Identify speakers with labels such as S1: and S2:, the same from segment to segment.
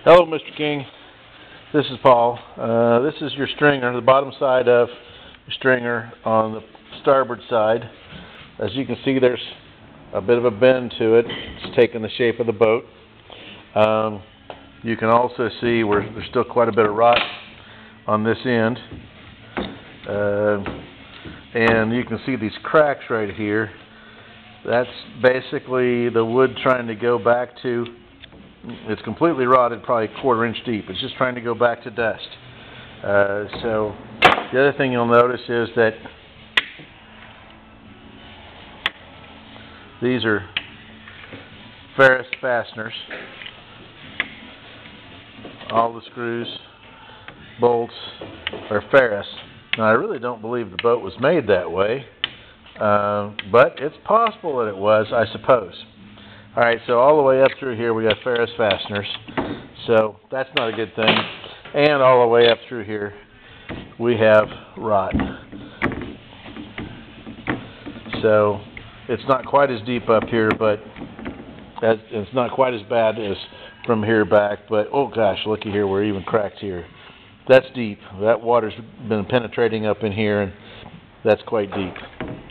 S1: Hello, Mr. King. This is Paul. This is your stringer, the bottom side of your stringer on the starboard side. As you can see, there's a bit of a bend to it. It's taking the shape of the boat. You can also see where there's still quite a bit of rot on this end. And you can see these cracks right here. That's basically the wood trying to go back to, it's completely rotted, probably a quarter-inch deep. It's just trying to go back to dust. So the other thing you'll notice is that these are ferrous fasteners. All the screws, bolts are ferrous. Now, I really don't believe the boat was made that way, but it's possible that it was, I suppose. Alright, so all the way up through here we got ferrous fasteners, so that's not a good thing. And all the way up through here we have rot. So it's not quite as deep up here, but it's not quite as bad as from here back. But oh gosh, looky here, we're even cracked here. That's deep. That water's been penetrating up in here, and that's quite deep.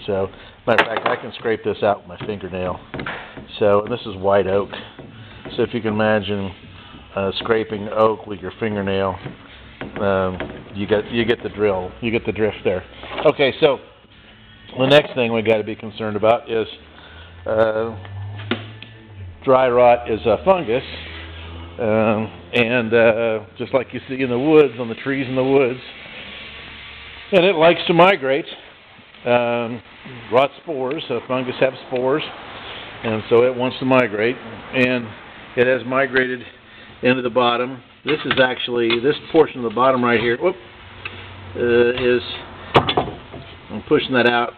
S1: So, matter of fact, I can scrape this out with my fingernail. So, and this is white oak. So, if you can imagine scraping oak with your fingernail, you get the drill. You get the drift there. Okay, so the next thing we got to be concerned about is dry rot is a fungus. And just like you see in the woods, on the trees in the woods, and it likes to migrate. Rot spores, so fungus have spores, and so it wants to migrate, and it has migrated into the bottom. This is actually, this portion of the bottom right here, I'm pushing that out.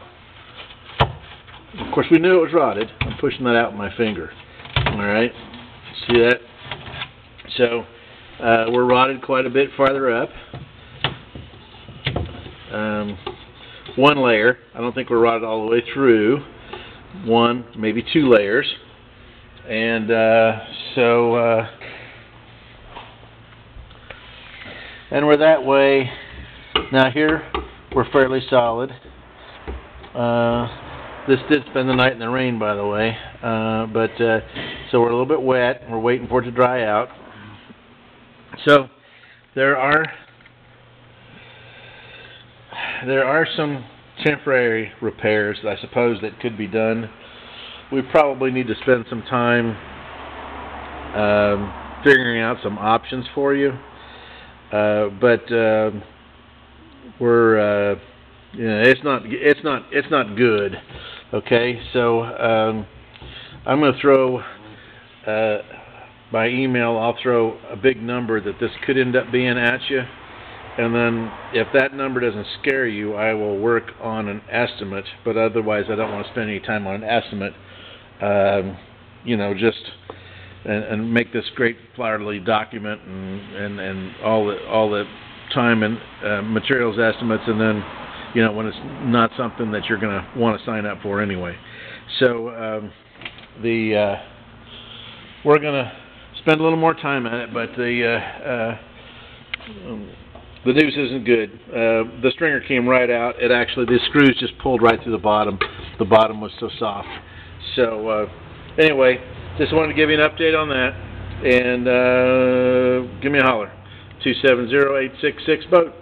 S1: Of course, we knew it was rotted. I'm pushing that out with my finger. Alright, see that? So, we're rotted quite a bit farther up. One layer. I don't think we're rotted all the way through. One, maybe two layers. And and we're that way. Now here, we're fairly solid. This did spend the night in the rain, by the way. So we're a little bit wet. We're waiting for it to dry out. So there are some temporary repairs, I suppose, that could be done. We probably need to spend some time figuring out some options for you. We're it's not good. Okay, so I'm going to throw by email. I'll throw a big number that this could end up being at you. And then if that number doesn't scare you, I will work on an estimate. But otherwise, I don't want to spend any time on an estimate. And make this great flowery document and all the time and materials estimates, and then when it's not something that you're going to want to sign up for anyway. So we're going to spend a little more time at it, but the news isn't good. The stringer came right out. It actually, the screws just pulled right through the bottom. The bottom was so soft. So anyway, just wanted to give you an update on that. And give me a holler. 270-866-BOAT.